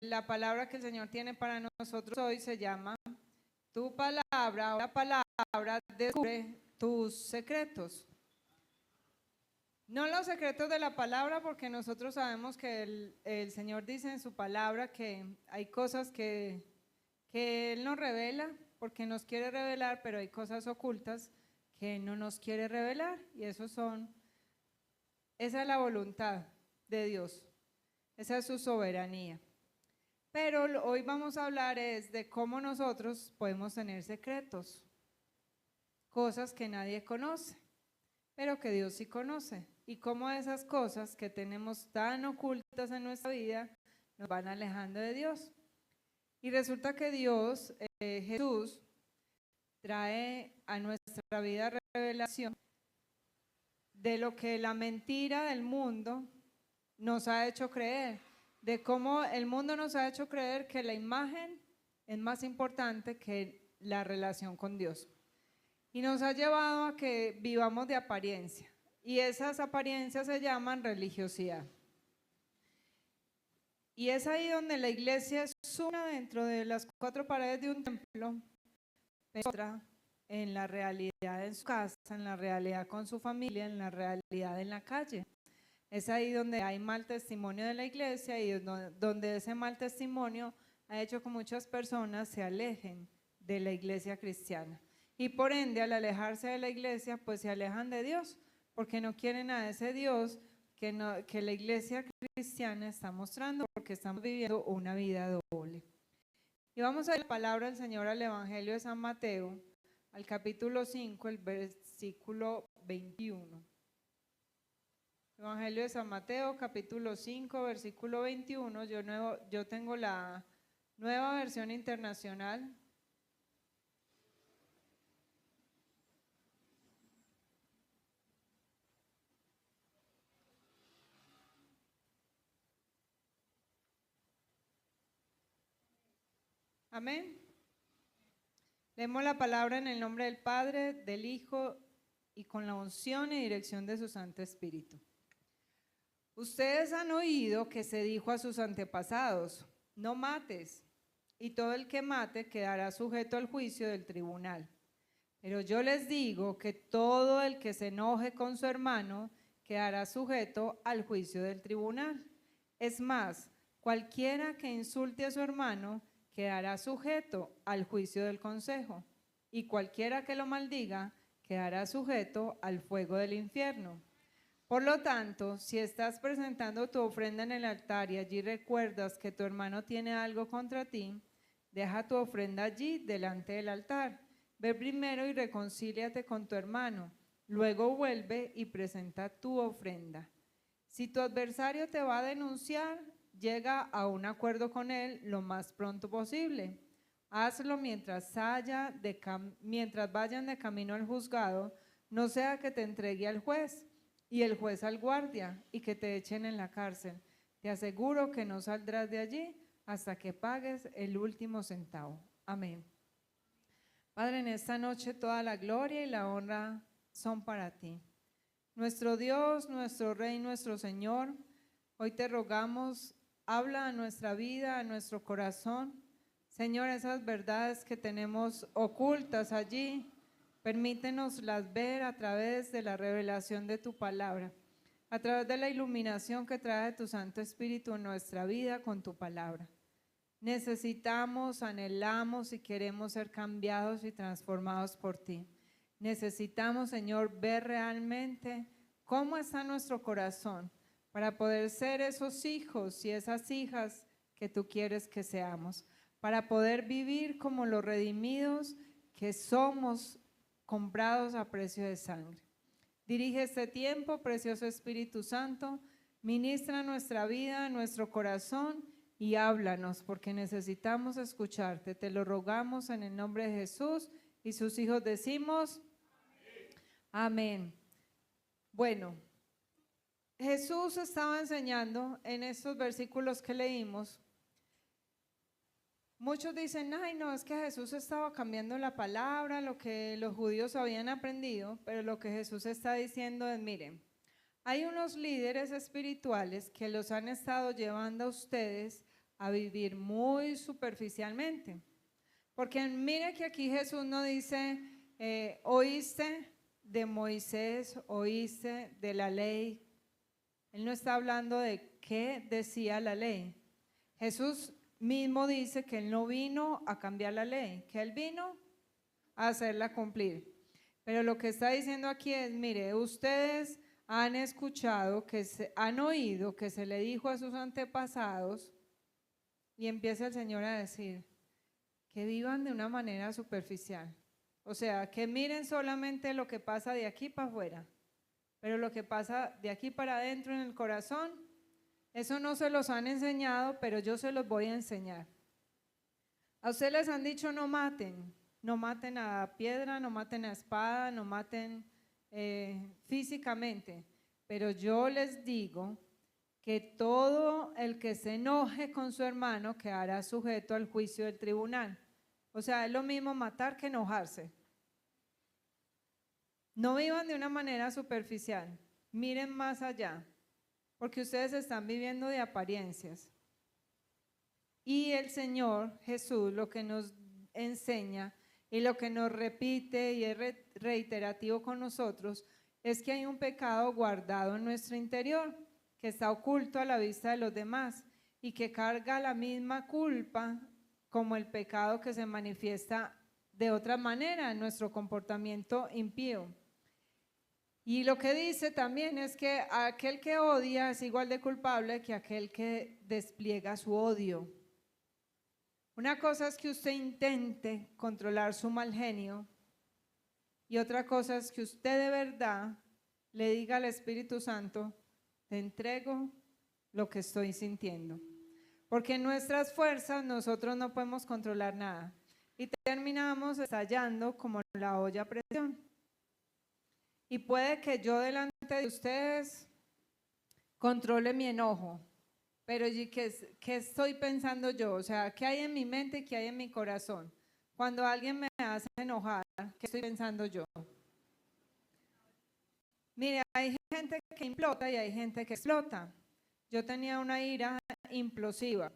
La palabra que el Señor tiene para nosotros hoy se llama Tu palabra, o la palabra descubre tus secretos. No los secretos de la palabra, porque nosotros sabemos que el Señor dice en su palabra que hay cosas que Él nos revela, porque nos quiere revelar, pero hay cosas ocultas que no nos quiere revelar, y esa es la voluntad de Dios, esa es su soberanía. Pero hoy vamos a hablar es de cómo nosotros podemos tener secretos, cosas que nadie conoce, pero que Dios sí conoce, y cómo esas cosas que tenemos tan ocultas en nuestra vida nos van alejando de Dios. Y resulta que Dios, Jesús, trae a nuestra vida revelación de lo que la mentira del mundo nos ha hecho creer, de cómo el mundo nos ha hecho creer que la imagen es más importante que la relación con Dios. Y nos ha llevado a que vivamos de apariencia, y esas apariencias se llaman religiosidad. Y es ahí donde la iglesia es una dentro de las cuatro paredes de un templo, pero otra en la realidad en su casa, en la realidad con su familia, en la realidad en la calle. Es ahí donde hay mal testimonio de la iglesia, y donde ese mal testimonio ha hecho que muchas personas se alejen de la iglesia cristiana. Y por ende, al alejarse de la iglesia, pues se alejan de Dios, porque no quieren a ese Dios que la iglesia cristiana está mostrando, porque estamos viviendo una vida doble. Y vamos a ver la palabra del Señor al Evangelio de San Mateo, al capítulo 5, el versículo 21. Evangelio de San Mateo, capítulo 5, versículo 21. Yo tengo la Nueva Versión Internacional. Amén. Leemos la palabra en el nombre del Padre, del Hijo y con la unción y dirección de su Santo Espíritu. Ustedes han oído que se dijo a sus antepasados: no mates, y todo el que mate quedará sujeto al juicio del tribunal. Pero yo les digo que todo el que se enoje con su hermano quedará sujeto al juicio del tribunal. Es más, cualquiera que insulte a su hermano quedará sujeto al juicio del consejo, y cualquiera que lo maldiga quedará sujeto al fuego del infierno. Por lo tanto, si estás presentando tu ofrenda en el altar y allí recuerdas que tu hermano tiene algo contra ti, deja tu ofrenda allí delante del altar. Ve primero y reconcíliate con tu hermano, luego vuelve y presenta tu ofrenda. Si tu adversario te va a denunciar, llega a un acuerdo con él lo más pronto posible. Hazlo mientras vayan de camino al juzgado, no sea que te entregue al juez y el juez al guardia y que te echen en la cárcel. Te aseguro que no saldrás de allí hasta que pagues el último centavo. Amén. Padre, en esta noche toda la gloria y la honra son para ti. Nuestro Dios, nuestro Rey, nuestro Señor, hoy te rogamos, habla a nuestra vida, a nuestro corazón. Señor, esas verdades que tenemos ocultas allí, permítenoslas ver a través de la revelación de tu palabra, a través de la iluminación que trae tu Santo Espíritu en nuestra vida con tu palabra. Necesitamos, anhelamos y queremos ser cambiados y transformados por ti. Necesitamos, Señor, ver realmente cómo está nuestro corazón para poder ser esos hijos y esas hijas que tú quieres que seamos, para poder vivir como los redimidos que somos, comprados a precio de sangre. Dirige este tiempo, precioso Espíritu Santo, ministra nuestra vida, nuestro corazón y háblanos, porque necesitamos escucharte. Te lo rogamos en el nombre de Jesús, y sus hijos decimos amén. Bueno, Jesús estaba enseñando en estos versículos que leímos. Muchos dicen, ay no, es que Jesús estaba cambiando la palabra, lo que los judíos habían aprendido, pero lo que Jesús está diciendo es, miren, hay unos líderes espirituales que los han estado llevando a ustedes a vivir muy superficialmente. Porque mire que aquí Jesús no dice, oíste de Moisés, oíste de la ley. Él no está hablando de qué decía la ley. Jesús mismo dice que Él no vino a cambiar la ley, que Él vino a hacerla cumplir. Pero lo que está diciendo aquí es, mire, ustedes han escuchado, han oído que se le dijo a sus antepasados, y empieza el Señor a decir, que vivan de una manera superficial. O sea, que miren solamente lo que pasa de aquí para afuera, pero lo que pasa de aquí para adentro en el corazón, eso no se los han enseñado, pero yo se los voy a enseñar. A ustedes les han dicho no maten a piedra, no maten a espada, no maten físicamente, pero yo les digo que todo el que se enoje con su hermano quedará sujeto al juicio del tribunal. O sea, es lo mismo matar que enojarse. No vivan de una manera superficial, miren más allá, porque ustedes están viviendo de apariencias. Y el Señor Jesús lo que nos enseña y lo que nos repite y es reiterativo con nosotros es que hay un pecado guardado en nuestro interior que está oculto a la vista de los demás y que carga la misma culpa como el pecado que se manifiesta de otra manera en nuestro comportamiento impío. Y lo que dice también es que aquel que odia es igual de culpable que aquel que despliega su odio. Una cosa es que usted intente controlar su mal genio y otra cosa es que usted de verdad le diga al Espíritu Santo, te entrego lo que estoy sintiendo. Porque en nuestras fuerzas nosotros no podemos controlar nada y terminamos estallando como la olla a presión. Y puede que yo delante de ustedes controle mi enojo, pero ¿qué estoy pensando yo? O sea, ¿qué hay en mi mente y qué hay en mi corazón? Cuando alguien me hace enojar, ¿qué estoy pensando yo? Mire, hay gente que implota y hay gente que explota. Yo tenía una ira implosiva.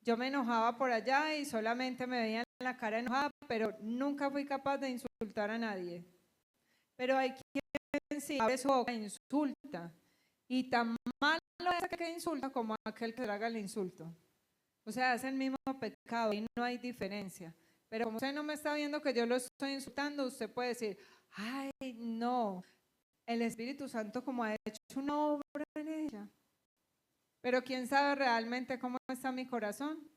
Yo me enojaba por allá y solamente me veía en la cara enojada, pero nunca fui capaz de insultar a nadie. Pero hay quien sí abre su boca e insulta. Y tan malo es aquel que insulta como aquel que traga el insulto. O sea, es el mismo pecado y no hay diferencia. Pero como usted no me está viendo que yo lo estoy insultando, usted puede decir, ay, no, el Espíritu Santo como ha hecho una obra en ella. Pero ¿quién sabe realmente cómo está mi corazón?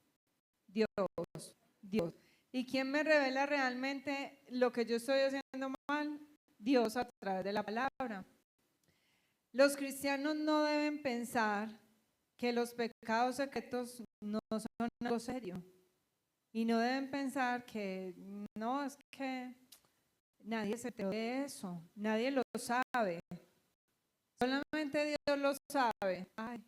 Dios. ¿Y quién me revela realmente lo que yo estoy haciendo mal? Dios a través de la palabra. Los cristianos no deben pensar que los pecados secretos no son algo serio. Y no deben pensar que no, es que nadie se enteró de eso, nadie lo sabe. Solamente Dios lo sabe. Ay,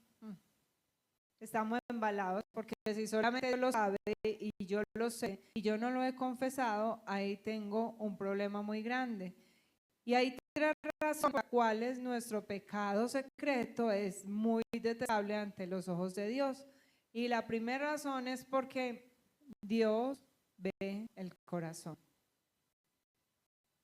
estamos embalados porque si solamente Dios lo sabe y yo lo sé y yo no lo he confesado, ahí tengo un problema muy grande. Y hay tres razones por las cuales nuestro pecado secreto es muy detestable ante los ojos de Dios. Y la primera razón es porque Dios ve el corazón.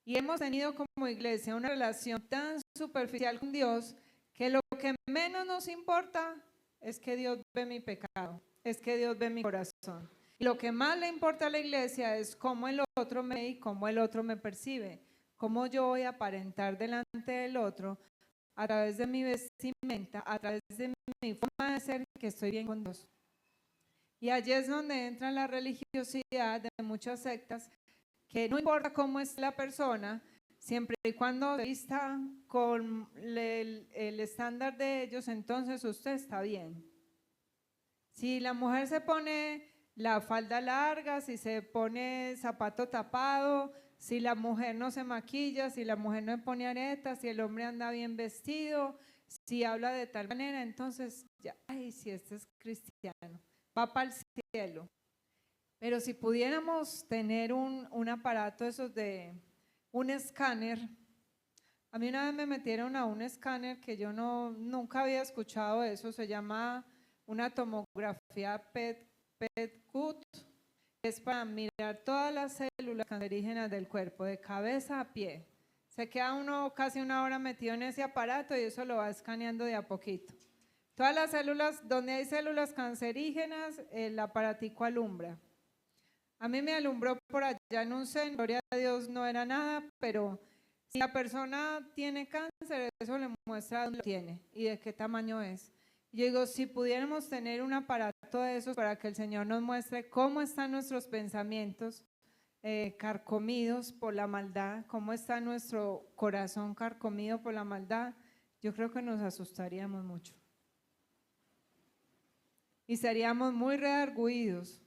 Y hemos tenido como iglesia una relación tan superficial con Dios que lo que menos nos importa es que Dios ve mi pecado, es que Dios ve mi corazón. Y lo que más le importa a la iglesia es cómo el otro me ve y cómo el otro me percibe, cómo yo voy a aparentar delante del otro a través de mi vestimenta, a través de mi forma de ser, que estoy bien con Dios. Y allí es donde entra la religiosidad de muchas sectas, que no importa cómo es la persona, siempre y cuando está con el estándar de ellos, entonces usted está bien. Si la mujer se pone la falda larga, si se pone zapato tapado, si la mujer no se maquilla, si la mujer no pone aretas, si el hombre anda bien vestido, si habla de tal manera, entonces, ya, ay, si este es cristiano, va para el cielo. Pero si pudiéramos tener un aparato esos de un escáner, a mí una vez me metieron a un escáner que yo nunca había escuchado eso, se llama una tomografía PET PET-CUT, es para mirar todas las células cancerígenas del cuerpo, de cabeza a pie. Se queda uno casi una hora metido en ese aparato y eso lo va escaneando de a poquito. Todas las células, donde hay células cancerígenas, el aparatico alumbra. A mí me alumbró por allá en un seno, gloria a Dios no era nada, pero si la persona tiene cáncer, eso le muestra dónde lo tiene y de qué tamaño es. Yo digo, si pudiéramos tener un aparato de esos para que el Señor nos muestre cómo están nuestros pensamientos carcomidos por la maldad, cómo está nuestro corazón carcomido por la maldad, yo creo que nos asustaríamos mucho. Y seríamos muy redargüidos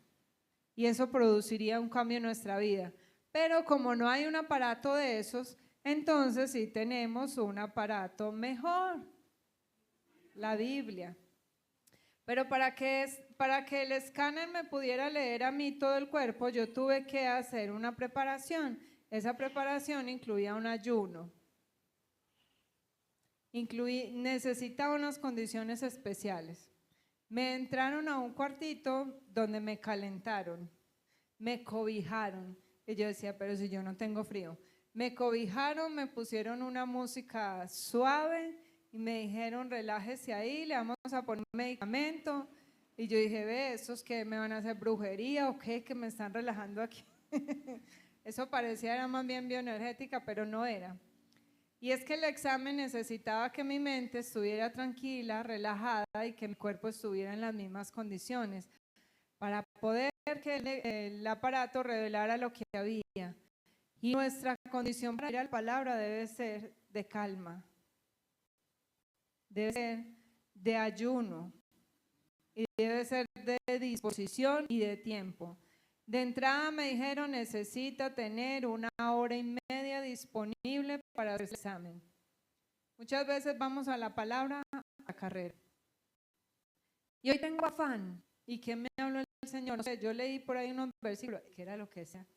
y eso produciría un cambio en nuestra vida. Pero como no hay un aparato de esos, entonces sí tenemos un aparato mejor, la Biblia. Pero para que el escáner me pudiera leer a mí todo el cuerpo, yo tuve que hacer una preparación. Esa preparación incluía un ayuno. Necesitaba unas condiciones especiales. Me entraron a un cuartito donde me calentaron, me cobijaron. Y yo decía, pero si yo no tengo frío. Me cobijaron, me pusieron una música suave y me dijeron, relájese ahí, le vamos a poner un medicamento. Y yo dije, ve, ¿esos que me van a hacer brujería o qué? Que me están relajando aquí. Eso parecía era más bien bioenergética, pero no era. Y es que el examen necesitaba que mi mente estuviera tranquila, relajada y que mi cuerpo estuviera en las mismas condiciones para poder que el aparato revelara lo que había. Y nuestra condición para ir a la palabra debe ser de calma, debe ser de ayuno y debe ser de disposición y de tiempo. De entrada me dijeron, necesita tener 1 hora y media disponible para hacer el examen. Muchas veces vamos a la palabra a carrera. Y hoy tengo afán. ¿Y qué me habló el Señor? No sé, yo leí por ahí unos versículos, que era lo que sea.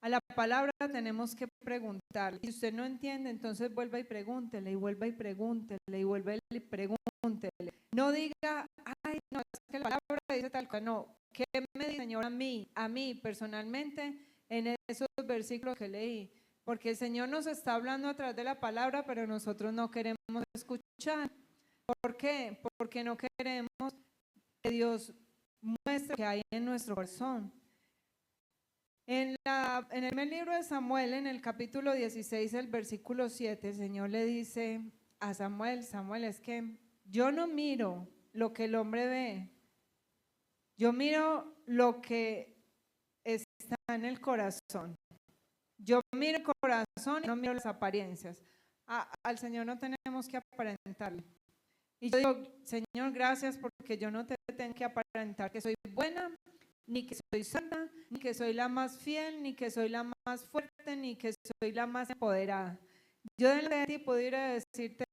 A la palabra tenemos que preguntarle. Si usted no entiende, entonces vuelva y pregúntele, y vuelva y pregúntele, y vuelva y pregúntele. No diga, ay, no, es que la palabra dice tal cosa. No, ¿qué me dice el Señor a mí personalmente en esos versículos que leí? Porque el Señor nos está hablando a través de la palabra, pero nosotros no queremos escuchar. ¿Por qué? Porque no queremos que Dios muestre que hay en nuestro corazón. En el primer libro de Samuel, en el capítulo 16, el versículo 7, el Señor le dice a Samuel, Samuel, es que yo no miro lo que el hombre ve, yo miro lo que está en el corazón. Yo miro el corazón y no miro las apariencias. Al Señor no tenemos que aparentarle. Y yo digo, Señor, gracias porque yo no te tengo que aparentar que soy buena, ni que soy santa, ni que soy la más fiel, ni que soy la más fuerte, ni que soy la más empoderada. Yo delante de ti pudiera decirte,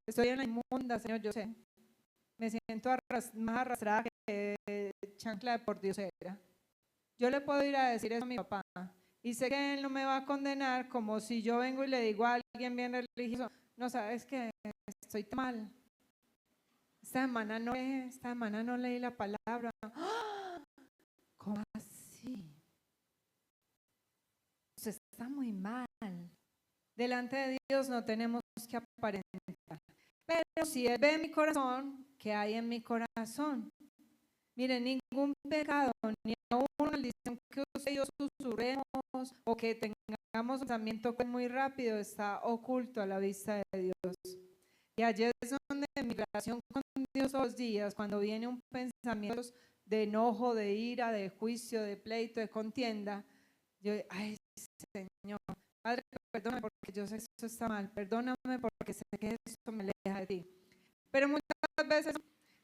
estoy en la inmunda, Señor, yo sé. Me siento más arrastrada que chancla de pordiosera. Yo le puedo ir a decir eso a mi papá. Y sé que él no me va a condenar como si yo vengo y le digo a alguien bien religioso, no sabes que estoy mal. Esta semana no leí la palabra. ¿Cómo así? Usted está muy mal. Delante de Dios no tenemos que aparentar. Pero si Él ve mi corazón, ¿qué hay en mi corazón? Miren, ningún pecado, ni aún maldición que usted y yo susurremos o que tengamos un pensamiento muy rápido está oculto a la vista de Dios. Y allí es donde mi relación con Dios todos los días, cuando viene un pensamiento de enojo, de ira, de juicio, de pleito, de contienda, yo, ay Señor, Padre, perdóname porque yo sé que eso está mal, perdóname porque sé que esto me aleja de ti. Pero muchas veces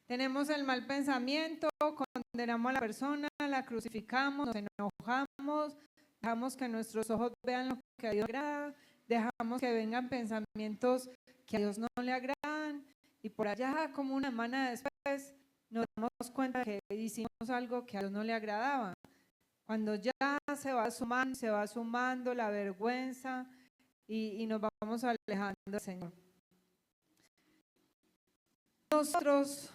tenemos el mal pensamiento, condenamos a la persona, la crucificamos, nos enojamos, dejamos que nuestros ojos vean lo que a Dios agrada, dejamos que vengan pensamientos que a Dios no le agradan y por allá como una semana después nos damos cuenta que hicimos algo que a Dios no le agradaba. Cuando ya se va sumando la vergüenza y nos vamos alejando del Señor. Nosotros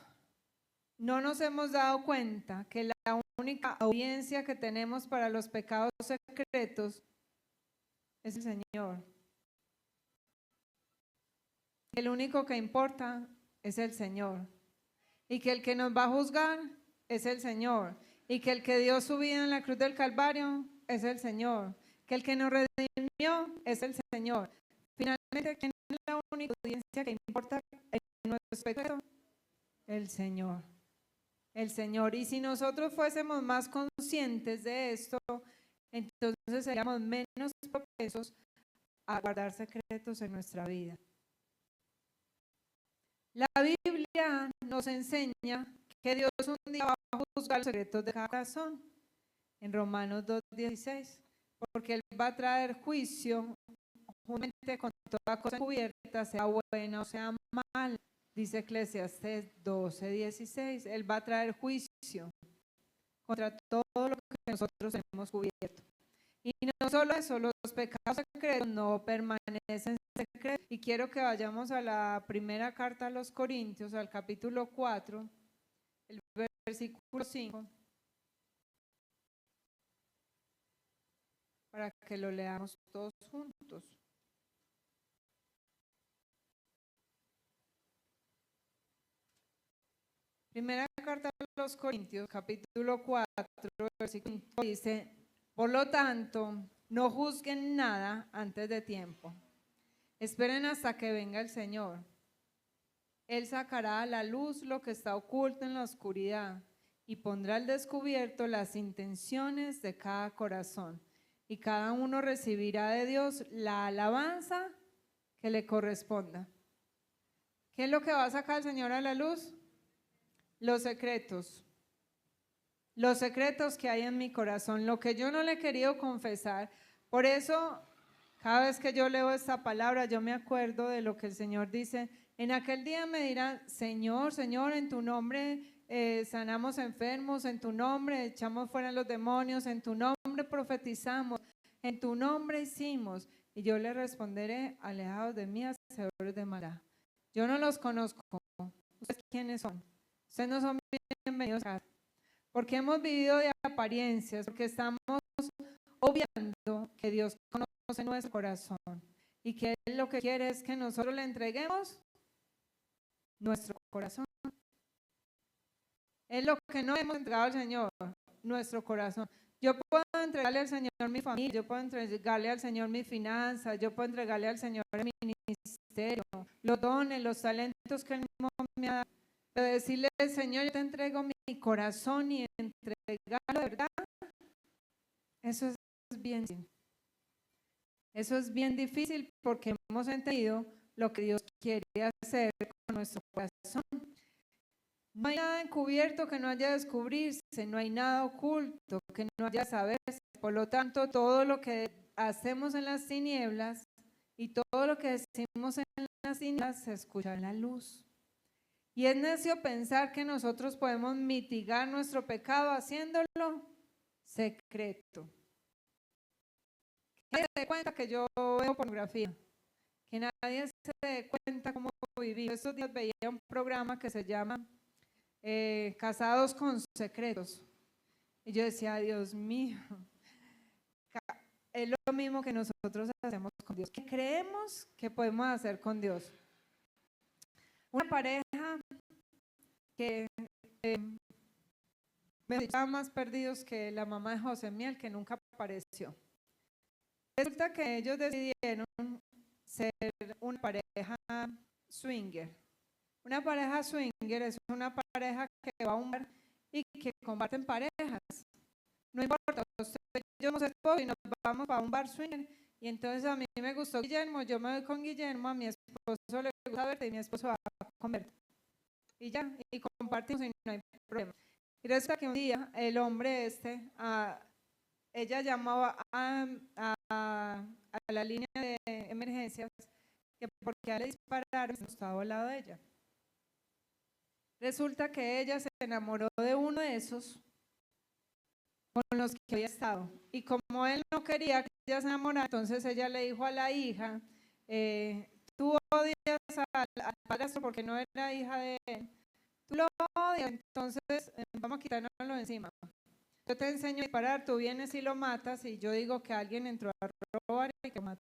no nos hemos dado cuenta que la única audiencia que tenemos para los pecados secretos es el Señor. El único que importa es el Señor. Y que el que nos va a juzgar es el Señor. Y que el que dio su vida en la cruz del Calvario es el Señor. Que el que nos redimió es el Señor. Finalmente, ¿quién es la única audiencia que importa en nuestro pecado? El Señor. El Señor. Y si nosotros fuésemos más conscientes de esto, entonces seríamos menos propensos a guardar secretos en nuestra vida. La Biblia nos enseña que Dios un día va a juzgar los secretos de cada corazón, en Romanos 2:16, porque Él va a traer juicio juntamente con toda cosa encubierta, sea buena o sea mala, dice Eclesiastés 12:16. Él va a traer juicio contra todo lo que nosotros hemos cubierto. Y no solo eso, los pecados secretos no permanecen secretos. Y quiero que vayamos a la primera carta a los Corintios, al capítulo 4, el versículo 5, para que lo leamos todos juntos. Primera carta a los Corintios, capítulo 4, versículo 5, dice: por lo tanto, no juzguen nada antes de tiempo. Esperen hasta que venga el Señor. Él sacará a la luz lo que está oculto en la oscuridad y pondrá al descubierto las intenciones de cada corazón. Y cada uno recibirá de Dios la alabanza que le corresponda. ¿Qué es lo que va a sacar el Señor a la luz? Los secretos. Los secretos que hay en mi corazón, lo que yo no le he querido confesar. Por eso, cada vez que yo leo esta palabra, yo me acuerdo de lo que el Señor dice. En aquel día me dirán: Señor, Señor, en tu nombre sanamos enfermos, en tu nombre echamos fuera los demonios, en tu nombre profetizamos, en tu nombre hicimos. Y yo le responderé: alejados de mí, hacedores de maldad. Yo no los conozco. ¿Ustedes quiénes son? Ustedes no son bienvenidos acá. Porque hemos vivido de apariencias, porque estamos obviando que Dios conoce nuestro corazón y que Él lo que quiere es que nosotros le entreguemos nuestro corazón. Es lo que no hemos entregado al Señor, nuestro corazón. Yo puedo entregarle al Señor mi familia, yo puedo entregarle al Señor mis finanzas, yo puedo entregarle al Señor mi ministerio, los dones, los talentos que Él me ha dado. Pero decirle: Señor, yo te entrego mi corazón, y entregarlo de verdad, eso es bien difícil. Eso es bien difícil porque hemos entendido lo que Dios quiere hacer con nuestro corazón. No hay nada encubierto que no haya de descubrirse, no hay nada oculto que no haya de saberse. Por lo tanto, todo lo que hacemos en las tinieblas y todo lo que decimos en las tinieblas se escucha en la luz. Y es necio pensar que nosotros podemos mitigar nuestro pecado haciéndolo secreto. Que nadie se dé cuenta que yo veo pornografía. Que nadie se dé cuenta cómo viví. Estos días veía un programa que se llama Casados con Secretos. Y yo decía: Dios mío, es lo mismo que nosotros hacemos con Dios. ¿Qué creemos que podemos hacer con Dios? Una pareja que estaban más perdidos que la mamá de José Miel, que nunca apareció. Resulta que ellos decidieron ser una pareja swinger. Una pareja swinger es una pareja que va a un bar y que comparten parejas. No importa, yo somos esposos y nos vamos a un bar swinger. Y entonces a mí me gustó Guillermo, yo me voy con Guillermo, a mi esposo le gusta verte y mi esposo va a comer. Y ya, y compartimos y no hay problema. Y resulta que un día el hombre ella llamaba a la línea de emergencias que porque a le dispararon estaba al lado de ella. Resulta que ella se enamoró de uno de esos con los que había estado. Y como él no quería que ella se enamorara, entonces ella le dijo a la hija: tú odias al padrastro porque no era hija de él, Tú lo odias, entonces vamos a quitárnoslo encima. Yo te enseño a disparar, tú vienes y lo matas, y yo digo que alguien entró a robar y que mató.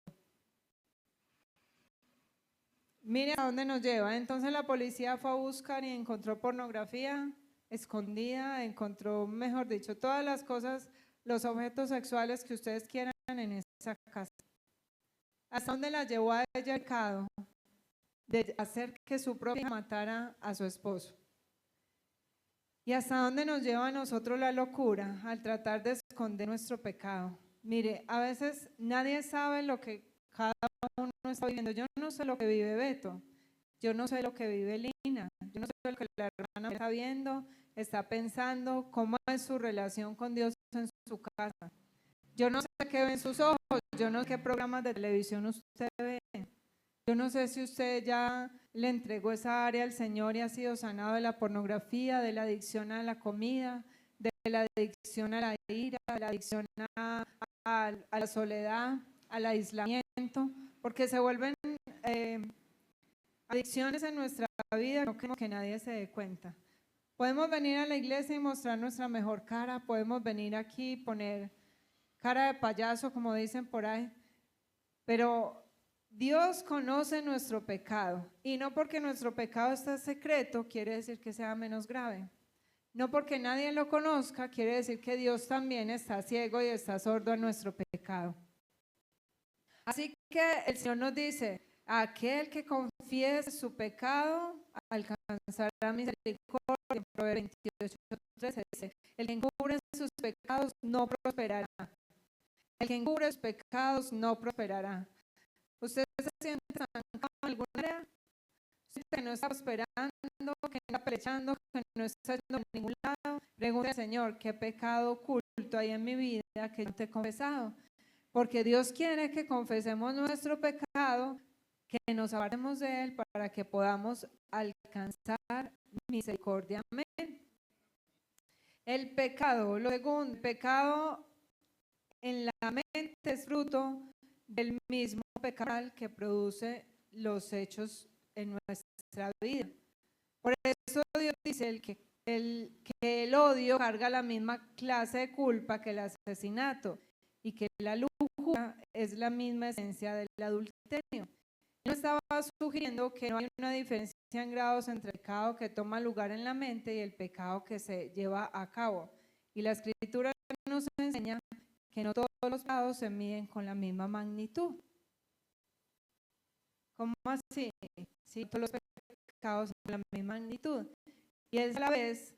Mire a dónde nos lleva. Entonces la policía fue a buscar y encontró pornografía escondida, encontró, mejor dicho, todas las cosas, los objetos sexuales que ustedes quieran en esa casa. ¿Hasta dónde la llevó a ella el pecado? De hacer que su propia hija matara a su esposo. ¿Y hasta dónde nos lleva a nosotros la locura al tratar de esconder nuestro pecado? Mire, a veces nadie sabe lo que cada uno está viviendo. Yo no sé lo que vive Beto, yo no sé lo que vive Lina, yo no sé lo que la hermana está viendo, está pensando, cómo es su relación con Dios en su casa. Yo no sé qué ve en sus ojos, yo no sé qué programas de televisión usted ve. Yo no sé si usted ya le entregó esa área al Señor y ha sido sanado de la pornografía, de la adicción a la comida, de la adicción a la ira, de la adicción a la soledad, al aislamiento, porque se vuelven adicciones en nuestra vida, no queremos que nadie se dé cuenta. Podemos venir a la iglesia y mostrar nuestra mejor cara, podemos venir aquí y poner cara de payaso, como dicen por ahí, pero Dios conoce nuestro pecado, y no porque nuestro pecado está secreto quiere decir que sea menos grave. No porque nadie lo conozca quiere decir que Dios también está ciego y está sordo a nuestro pecado. Así que el Señor nos dice, aquel que confiese su pecado alcanzará misericordia. En Proverbios 28:13 dice, el que encubre sus pecados no prosperará. El que encubre sus pecados no prosperará. ¿Usted se siente estancado en alguna área? ¿Usted no está prosperando, que no está pelechando, que no está yendo a ningún lado? Pregunte al Señor, ¿qué pecado oculto hay en mi vida que yo no te he confesado? Porque Dios quiere que confesemos nuestro pecado, que nos apartemos de él para que podamos alcanzar misericordia. Amén. El pecado, lo segundo, el pecado en la mente es fruto del mismo pecado que produce los hechos en nuestra vida. Por eso Dios dice que el odio carga la misma clase de culpa que el asesinato, y que la lujuria es la misma esencia del adulterio. Él estaba sugiriendo que no hay una diferencia en grados entre el pecado que toma lugar en la mente y el pecado que se lleva a cabo. Y la Escritura nos enseña que no todos los pecados se miden con la misma magnitud. ¿Cómo así? Sí, todos los pecados son la misma magnitud. Y es a la vez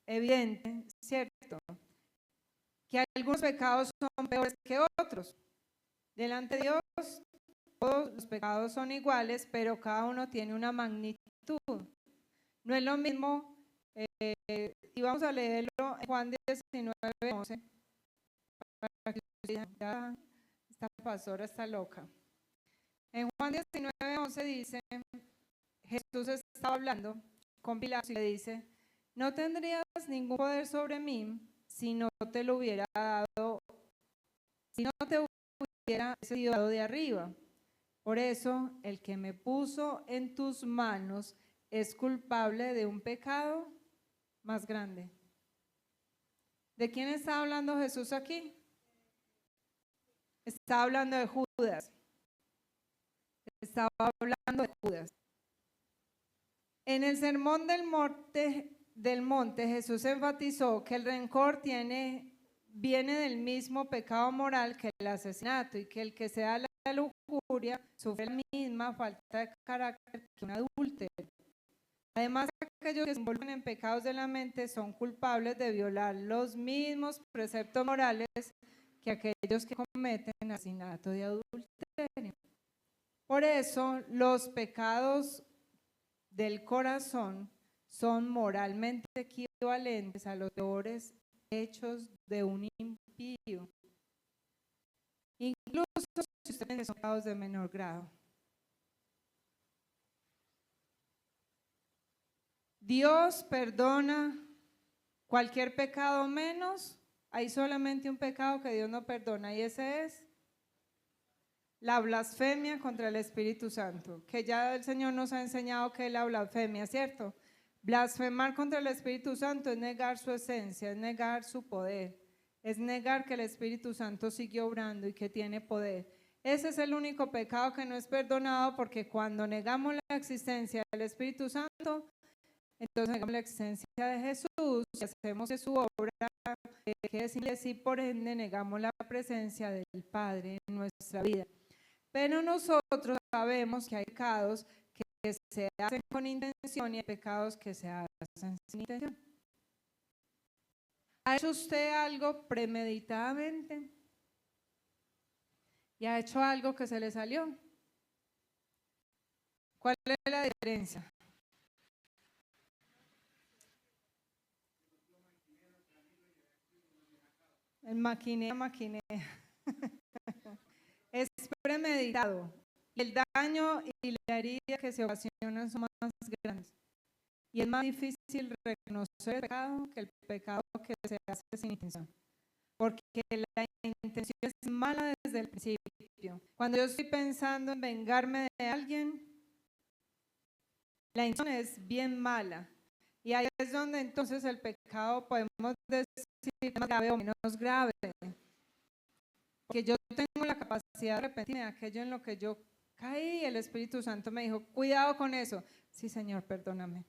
evidente, ¿cierto?, que algunos pecados son peores que otros. Delante de Dios, todos los pecados son iguales, pero cada uno tiene una magnitud. No es lo mismo, y vamos a leerlo en Juan 19:11, para que ya esta pastora está loca. En Juan 19:11 dice, Jesús estaba hablando con Pilato y le dice, no tendrías ningún poder sobre mí si no te lo hubiera dado, si no te hubiera sido dado de arriba. Por eso, el que me puso en tus manos es culpable de un pecado más grande. ¿De quién está hablando Jesús aquí? Está hablando de Judas. Estaba hablando de Judas. En el sermón del monte, Jesús enfatizó que el rencor viene del mismo pecado moral que el asesinato, y que el que sea la lujuria sufre la misma falta de carácter que un adúltero. Además, aquellos que se involucran en pecados de la mente son culpables de violar los mismos preceptos morales que aquellos que cometen asesinato y adulterio. Por eso, los pecados del corazón son moralmente equivalentes a los peores hechos de un impío, incluso si ustedes son pecados de menor grado. Dios perdona cualquier pecado, menos hay solamente un pecado que Dios no perdona, y ese es la blasfemia contra el Espíritu Santo, que ya el Señor nos ha enseñado que es la blasfemia, ¿cierto? Blasfemar contra el Espíritu Santo es negar su esencia, es negar su poder, es negar que el Espíritu Santo sigue obrando y que tiene poder. Ese es el único pecado que no es perdonado, porque cuando negamos la existencia del Espíritu Santo, entonces negamos la existencia de Jesús y hacemos que su obra quede sin y por ende negamos la presencia del Padre en nuestra vida. Pero nosotros sabemos que hay pecados que se hacen con intención y hay pecados que se hacen sin intención. ¿Ha hecho usted algo premeditadamente? ¿Y ha hecho algo que se le salió? ¿Cuál es la diferencia? El maquinea. Es premeditado. El daño y la herida que se ocasionan son más grandes. Y es más difícil reconocer el pecado que el pecado que se hace sin intención. Porque la intención es mala desde el principio. Cuando yo estoy pensando en vengarme de alguien, la intención es bien mala. Y ahí es donde entonces el pecado podemos decir más grave o menos grave. Porque yo tengo la capacidad de arrepentirme de aquello en lo que yo caí y el Espíritu Santo me dijo, cuidado con eso. Sí, Señor, perdóname.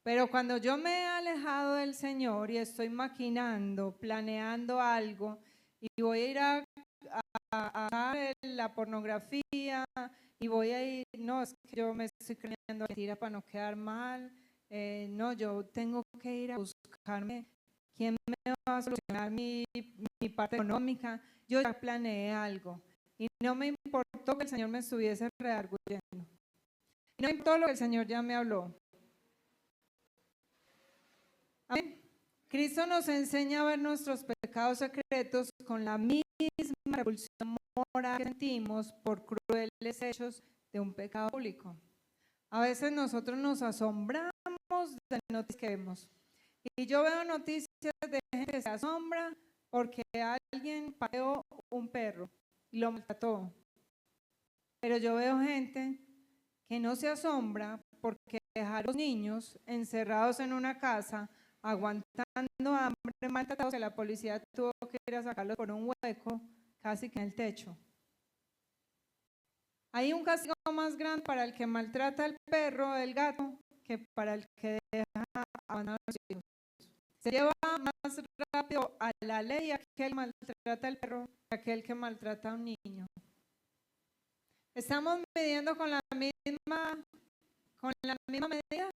Pero cuando yo me he alejado del Señor y estoy maquinando, planeando algo, y voy a ir a la pornografía, y voy a ir, no, es que yo me estoy creyendo mentira para no quedar mal, no, yo tengo que ir a buscarme quién me va a solucionar mi parte económica. Yo ya planeé algo y no me importó que el Señor me estuviese redarguyendo. Y no me importó lo que el Señor ya me habló. Amén. Cristo nos enseña a ver nuestros pecados secretos con la misma repulsión moral que sentimos por crueles hechos de un pecado público. A veces nosotros nos asombramos de noticias que vemos. Y yo veo noticias de gente que se asombra porque alguien pateó un perro y lo maltrató. Pero yo veo gente que no se asombra porque dejaron a los niños encerrados en una casa, aguantando hambre, maltratados, que la policía tuvo que ir a sacarlos por un hueco casi que en el techo. Hay un castigo más grande para el que maltrata al perro o el gato que para el que deja abandonados a los hijos. Se lleva más rápido a la ley aquel que maltrata al perro que aquel que maltrata a un niño. ¿Estamos midiendo con la misma medida?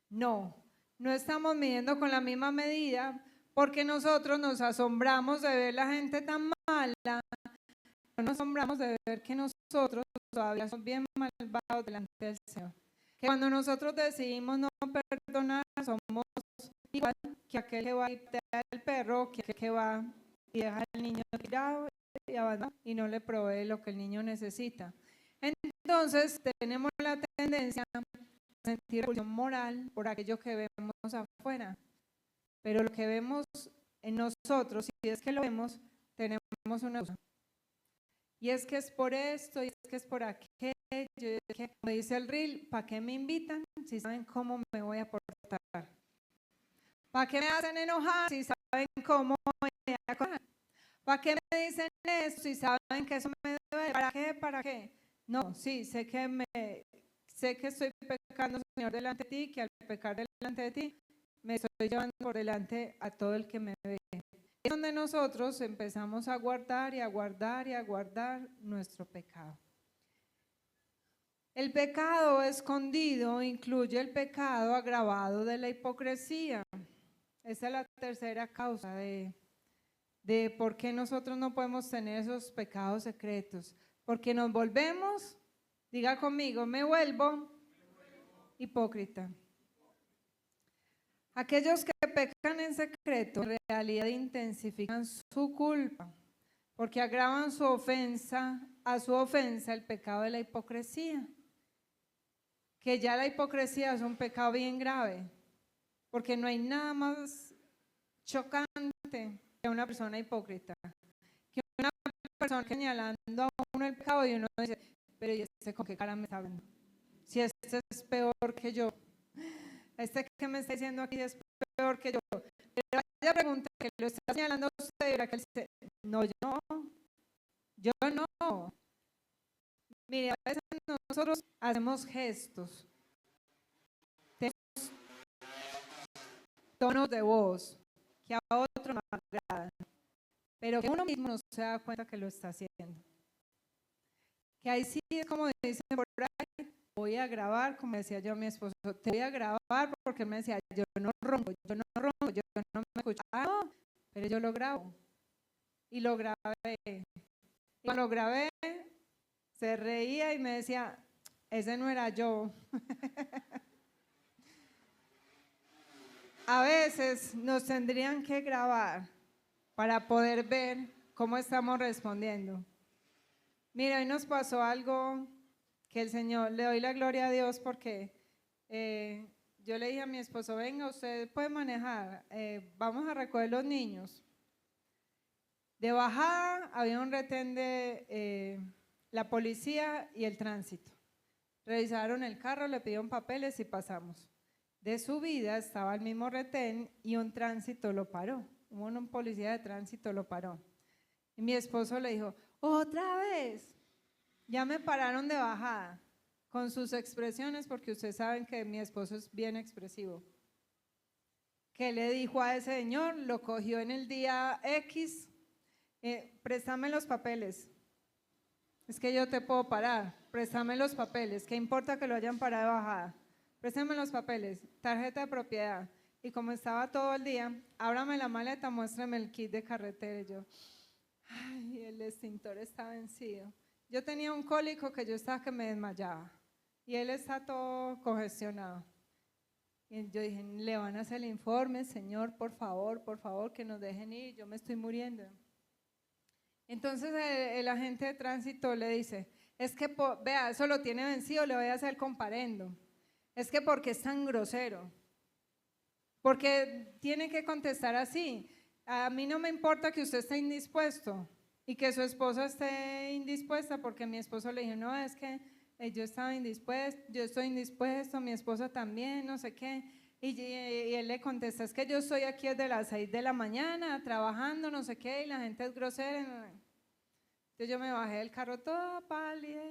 No, no estamos midiendo con la misma medida porque nosotros nos asombramos de ver la gente tan mala, no nos asombramos de ver que nosotros todavía somos bien malvados delante del Señor. Que cuando nosotros decidimos no perdonar, somos igual que aquel que va y patea al perro, que aquel que va y deja al niño tirado y abandonado y no le provee lo que el niño necesita. Entonces tenemos la tendencia a sentir repulsión moral por aquello que vemos afuera, pero lo que vemos en nosotros, si es que lo vemos, tenemos una cosa. Y es que es por esto, y es que es por aquello, y es que, como dice el reel, ¿para qué me invitan si saben cómo me voy a portar? ¿Para qué me hacen enojar si saben cómo me voy a acordar? ¿Para qué me dicen eso si saben que eso me duele? ¿Para qué? ¿Para qué? No, sí, sé que estoy pecando, Señor, delante de ti, que al pecar delante de ti, me estoy llevando por delante a todo el que me ve. Es donde nosotros empezamos a guardar y a guardar y a guardar nuestro pecado. El pecado escondido incluye el pecado agravado de la hipocresía. Esa es la tercera causa de por qué nosotros no podemos tener esos pecados secretos. Porque nos volvemos, diga conmigo, me vuelvo hipócrita. Aquellos que pecan en secreto en realidad intensifican su culpa, porque agravan su ofensa, a su ofensa el pecado de la hipocresía. Que ya la hipocresía es un pecado bien grave, porque no hay nada más chocante que una persona hipócrita, que una persona señalando a uno el pecado y uno dice, pero ¿y este con qué cara me está hablando? Si este es peor que yo. este que me está diciendo aquí es peor que yo. Pero vaya pregunta que lo está señalando a usted, y verá que él dice, no, yo no. Mire, a veces nosotros hacemos gestos, tenemos tonos de voz que a otro no agradan, pero que uno mismo no se da cuenta que lo está haciendo. Que ahí sí es como dicen por ahí, voy a grabar, como decía yo a mi esposo, te voy a grabar porque él me decía, yo no ronco, yo no me escucho. No, pero yo lo grabo. Y lo grabé. Y cuando lo grabé, se reía y me decía, ese no era yo. A veces nos tendrían que grabar para poder ver cómo estamos respondiendo. Mira, hoy nos pasó algo que el Señor, le doy la gloria a Dios porque yo le dije a mi esposo, venga, usted puede manejar, vamos a recoger los niños. De bajada había un retén de la policía y el tránsito. Revisaron el carro, le pidieron papeles y pasamos. De subida estaba el mismo retén y un tránsito lo paró. Un policía de tránsito lo paró. Y mi esposo le dijo, otra vez, ya me pararon de bajada, con sus expresiones, porque ustedes saben que mi esposo es bien expresivo. ¿Qué le dijo a ese señor? Lo cogió en el día X, préstame los papeles, es que yo te puedo parar, préstame los papeles, ¿qué importa que lo hayan parado de bajada? Préstame los papeles, tarjeta de propiedad. Y como estaba todo el día, ábrame la maleta, muéstrame el kit de carretera. Y yo, ay, el extintor está vencido. Yo tenía un cólico que yo estaba que me desmayaba y él está todo congestionado. Y yo dije, le van a hacer el informe, señor, por favor, que nos dejen ir, yo me estoy muriendo. Entonces el agente de tránsito le dice, es que, vea, eso lo tiene vencido, le voy a hacer el comparendo. Es que porque es tan grosero, porque tiene que contestar así. A mí no me importa que usted esté indispuesto y que su esposa esté indispuesta, porque mi esposo le dijo, no, es que yo estaba indispuesto, yo estoy indispuesto, mi esposa también, no sé qué. Y él le contesta, es que yo estoy aquí desde las 6 de la mañana trabajando, no sé qué, y la gente es grosera. Entonces yo me bajé del carro toda pálida.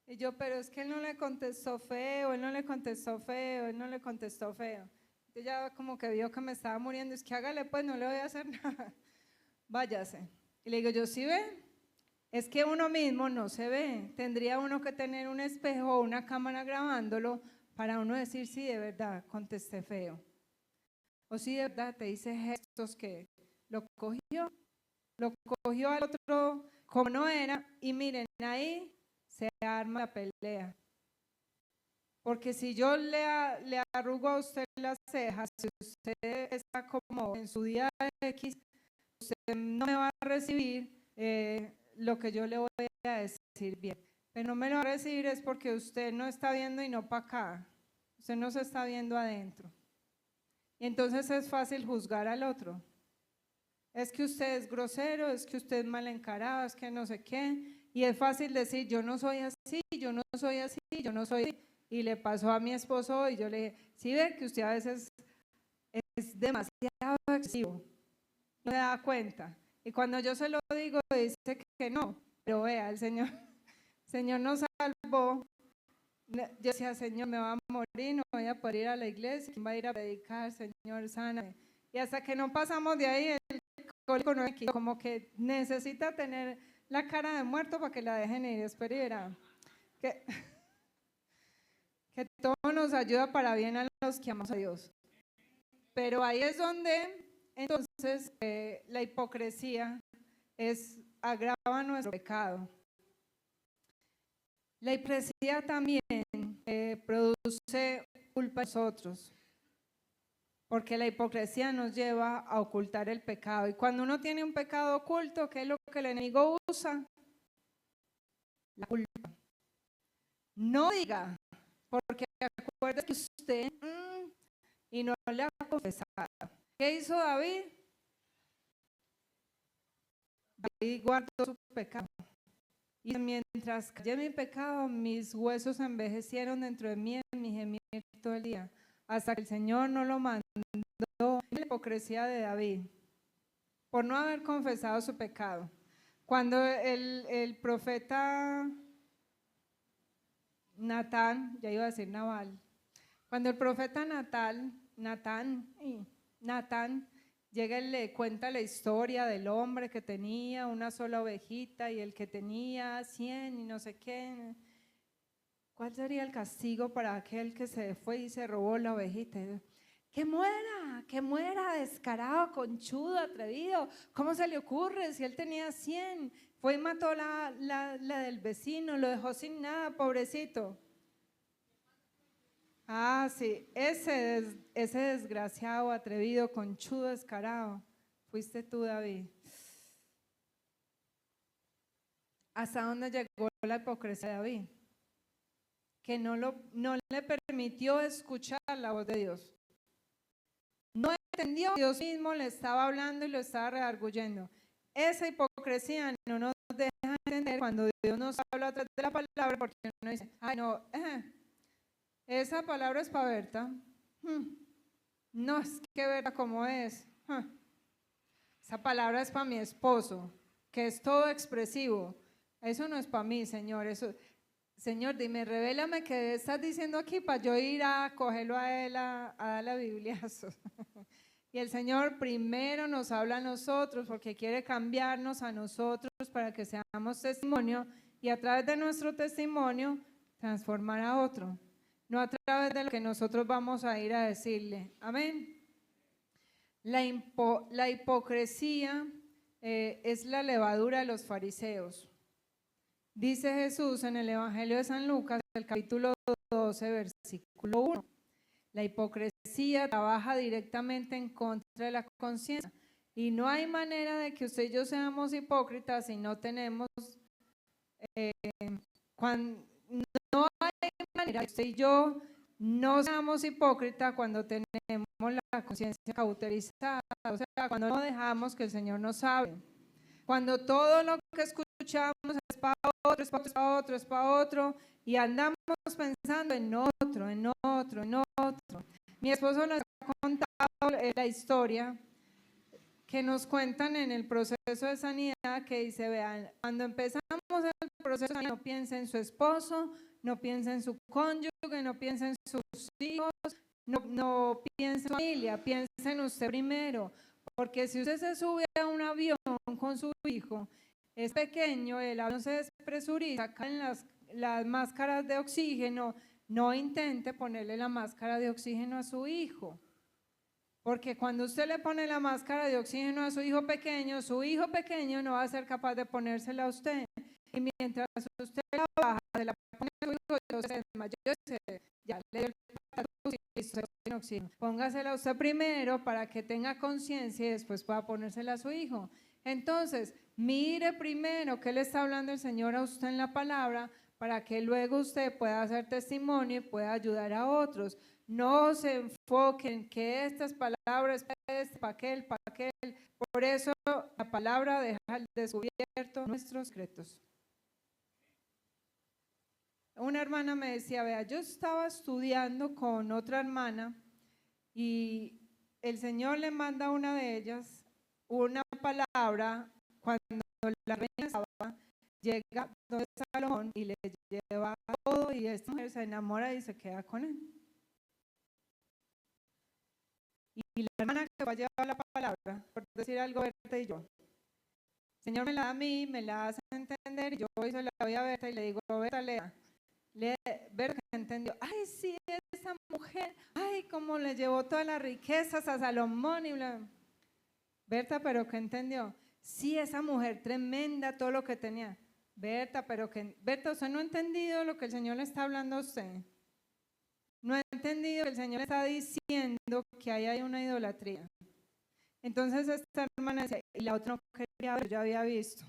Y yo, pero es que él no le contestó feo, él no le contestó feo. Entonces ya como que vio que me estaba muriendo, es que hágale pues, no le voy a hacer nada, váyase. Y le digo, yo sí ve, es que uno mismo no se ve, tendría uno que tener un espejo o una cámara grabándolo para uno decir si de verdad contesté feo. O si de verdad te dice gestos que lo cogió al otro como no era, y miren, ahí se arma la pelea. Porque si yo le arrugo a usted las cejas, si usted está como en su día X, usted no me va a recibir lo que yo le voy a decir bien. Pero no me lo va a recibir es porque usted no está viendo y no para acá. Usted no se está viendo adentro. Y entonces es fácil juzgar al otro. Es que usted es grosero, es que usted es mal encarado, es que no sé qué. Y es fácil decir, yo no soy así, yo no soy así, yo no soy así. Y le pasó a mi esposo y yo le dije, sí ve que usted a veces es demasiado excesivo, no se da cuenta. Y cuando yo se lo digo, dice que no. Pero vea, el Señor nos salvó. Yo decía, Señor, me va a morir, no voy a poder ir a la iglesia, ¿quién va a ir a predicar? Señor, sáname. Y hasta que no pasamos de ahí, el cólico no es como que necesita tener la cara de muerto para que la dejen ir. Espera y verá que todo nos ayuda para bien a los que amamos a Dios. Pero ahí es donde entonces la hipocresía agrava nuestro pecado. La hipocresía también produce culpa en nosotros, porque la hipocresía nos lleva a ocultar el pecado. Y cuando uno tiene un pecado oculto, ¿qué es lo que el enemigo usa? La culpa. No diga, porque acuérdate que usted y no le ha confesado. ¿Qué hizo David? David guardó su pecado. Y mientras callé mi pecado, mis huesos envejecieron dentro de mí en mi gemir todo el día. hasta que el Señor no lo mandó. La hipocresía de David, por no haber confesado su pecado. Cuando el profeta Natán, ya iba a decir Nabal, cuando el profeta Natán llega y le cuenta la historia del hombre que tenía una sola ovejita y el que tenía 100 y no sé qué, ¿cuál sería el castigo para aquel que se fue y se robó la ovejita? Que muera, descarado, conchudo, atrevido. ¿Cómo se le ocurre si él tenía 100? Fue y mató la del vecino, lo dejó sin nada, pobrecito. Ah, sí, ese desgraciado, atrevido, conchudo, descarado, fuiste tú, David. ¿Hasta dónde llegó la hipocresía de David? Que no le permitió escuchar la voz de Dios. No entendió que Dios mismo le estaba hablando y lo estaba redarguyendo. Esa hipocresía no nos deja entender cuando Dios nos habla a través de la palabra, porque uno dice, ay no, esa palabra es para Berta. No, es que Berta como es. Esa palabra es para mi esposo, que es todo expresivo. Eso no es para mí, Señor. Señor, dime, revélame qué estás diciendo aquí para yo ir a cogerlo a él a darle bibliazos. Y el Señor primero nos habla a nosotros porque quiere cambiarnos a nosotros para que seamos testimonio y a través de nuestro testimonio transformar a otro, no a través de lo que nosotros vamos a ir a decirle. Amén. La hipocresía es la levadura de los fariseos. Dice Jesús en el Evangelio de San Lucas, el capítulo 12, versículo 1. La hipocresía trabaja directamente en contra de la conciencia y no hay manera de que usted y yo seamos hipócritas si no tenemos, no hay manera de que usted y yo no seamos hipócritas cuando tenemos la conciencia cauterizada, o sea, cuando no dejamos que el Señor nos hable, cuando todo lo que escuchamos es para otro, es para otro, es para otro, es para otro, y andamos pensando en otro, en otro, en otro. Mi esposo nos ha contado la historia que nos cuentan en el proceso de sanidad, que dice, vean, cuando empezamos el proceso de sanidad, no piensa en su esposo, no piensa en su cónyuge, no piensa en sus hijos, no piensa en su familia, piensa en usted primero, porque si usted se sube a un avión con su hijo, es pequeño, el avión se despresuriza, caen las máscaras de oxígeno, no intente ponerle la máscara de oxígeno a su hijo, porque cuando usted le pone la máscara de oxígeno a su hijo pequeño no va a ser capaz de ponérsela a usted, y mientras usted la baja, se la pone a su hijo, entonces ya le dio el oxígeno. Póngasela usted primero para que tenga conciencia y después pueda ponérsela a su hijo. Entonces, mire primero qué le está hablando el Señor a usted en la palabra, para que luego usted pueda hacer testimonio y pueda ayudar a otros. No se enfoque en que estas palabras, para aquel. Por eso la palabra deja al descubierto nuestros secretos. Una hermana me decía, vea, yo estaba estudiando con otra hermana y el Señor le manda a una de ellas una palabra cuando la reina estaba, llega donde Salomón y le lleva todo y esta mujer se enamora y se queda con él. Y la hermana que va a llevar la palabra, por decir algo, Berta y yo, el Señor me la da a mí, me la hace entender y yo hoy se la voy a Berta y le digo, Berta, lea. Berta entendió, ay sí, esa mujer, ay cómo le llevó todas las riquezas a Salomón y bla. Berta, pero ¿qué entendió? Sí, esa mujer tremenda, todo lo que tenía. Berta, Berta, usted no ha entendido lo que el Señor le está hablando a usted. No ha entendido que el Señor le está diciendo que ahí hay una idolatría. Entonces esta hermana decía, y la otra no quería ver, yo había visto.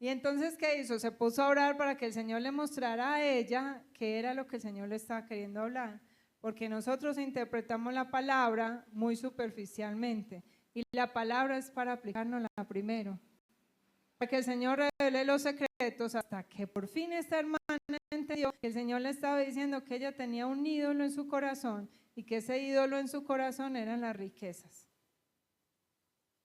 Y entonces, ¿qué hizo? Se puso a orar para que el Señor le mostrara a ella qué era lo que el Señor le estaba queriendo hablar. Porque nosotros interpretamos la palabra muy superficialmente. Y la palabra es para aplicárnosla primero. Para que el Señor revele los secretos hasta que por fin esta hermana entendió que el Señor le estaba diciendo que ella tenía un ídolo en su corazón y que ese ídolo en su corazón eran las riquezas.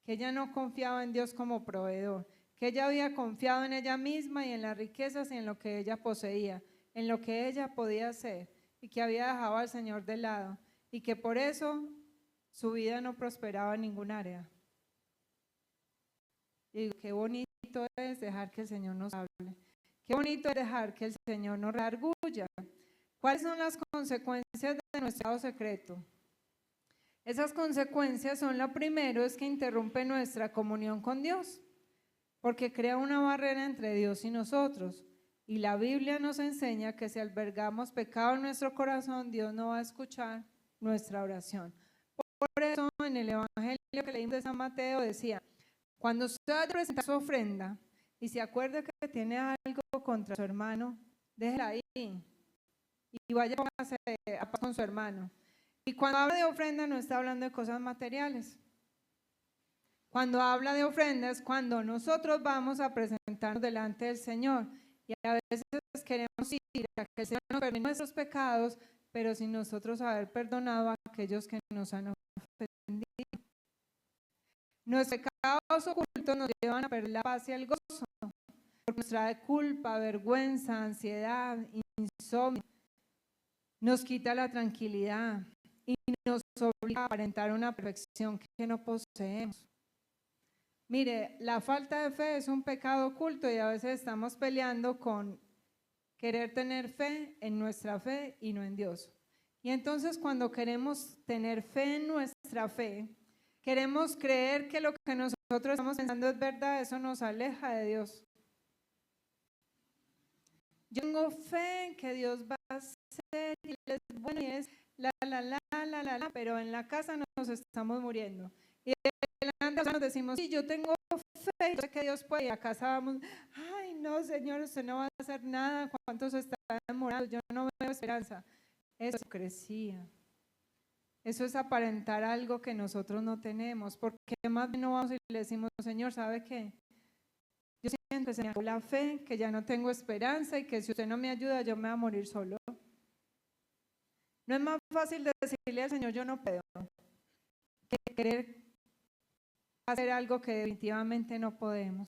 Que ella no confiaba en Dios como proveedor, que ella había confiado en ella misma y en las riquezas y en lo que ella poseía, en lo que ella podía hacer, y que había dejado al Señor de lado, y que por eso su vida no prosperaba en ningún área. Y digo, qué bonito es dejar que el Señor nos hable, qué bonito es dejar que el Señor nos redarguya. ¿Cuáles son las consecuencias de nuestro pecado secreto? Esas consecuencias son, la primera es que interrumpe nuestra comunión con Dios, porque crea una barrera entre Dios y nosotros. Y la Biblia nos enseña que si albergamos pecado en nuestro corazón, Dios no va a escuchar nuestra oración. Por eso en el Evangelio que leímos de San Mateo decía, cuando usted vaya a presentar su ofrenda y se acuerde que tiene algo contra su hermano, déjela ahí y vaya a póngase a paz con su hermano. Y cuando habla de ofrenda no está hablando de cosas materiales. Cuando habla de ofrenda es cuando nosotros vamos a presentarnos delante del Señor. Y a veces queremos ir a que el Señor nos perdone nuestros pecados, pero sin nosotros haber perdonado a aquellos que nos han ofendido. Nuestros pecados ocultos nos llevan a perder la paz y el gozo, porque nos trae culpa, vergüenza, ansiedad, insomnio. Nos quita la tranquilidad y nos obliga a aparentar una perfección que no poseemos. Mire, la falta de fe es un pecado oculto y a veces estamos peleando con querer tener fe en nuestra fe y no en Dios. Y entonces cuando queremos tener fe en nuestra fe, queremos creer que lo que nosotros estamos pensando es verdad, eso nos aleja de Dios. Yo tengo fe en que Dios va a hacer y es bueno y es la, pero en la casa nos estamos muriendo. Y delante nos decimos, sí, yo tengo fe, yo sé que Dios puede, y a casa vamos, ay no Señor, usted no va a hacer nada, ¿cuántos están demorados? Yo no veo esperanza. Eso es hipocresía. Eso es aparentar algo que nosotros no tenemos, porque más bien no vamos y le decimos, Señor, ¿sabe qué? Yo siento que se me acabó la fe, que ya no tengo esperanza y que si usted no me ayuda yo me voy a morir solo. No es más fácil decirle al Señor yo no puedo que querer hacer algo que definitivamente no podemos.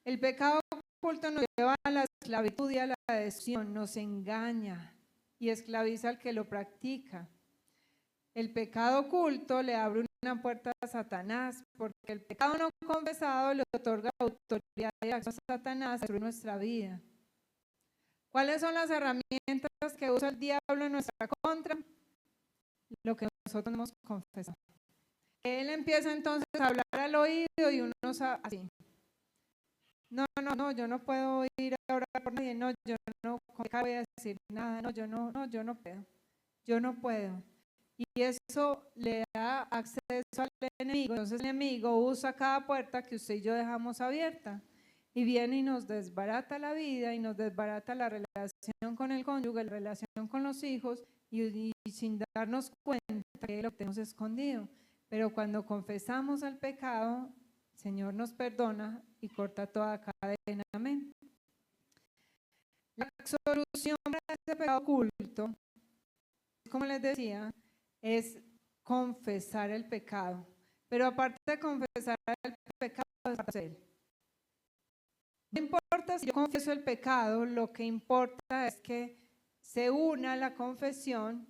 El pecado oculto nos lleva a la esclavitud y a la adicción, nos engaña y esclaviza al que lo practica. El pecado oculto le abre una puerta a Satanás, porque el pecado no confesado le otorga autoridad y acceso a Satanás sobre nuestra vida. ¿Cuáles son las herramientas que usa el diablo en nuestra contra? Lo que nosotros hemos confesado. Él empieza entonces a hablar al oído y uno así. No, yo no puedo ir a orar por nadie, no, yo no voy a decir nada, no, yo no puedo. Y eso le da acceso al enemigo. Entonces el enemigo usa cada puerta que usted y yo dejamos abierta y viene y nos desbarata la vida y nos desbarata la relación con el cónyuge, la relación con los hijos y sin darnos cuenta que lo tenemos escondido. Pero cuando confesamos el pecado, el Señor nos perdona y corta toda cadena. Amén. La solución para este pecado oculto, como les decía, es confesar el pecado, pero aparte de confesar el pecado es hacer. No importa si yo confieso el pecado, lo que importa es que se una la confesión,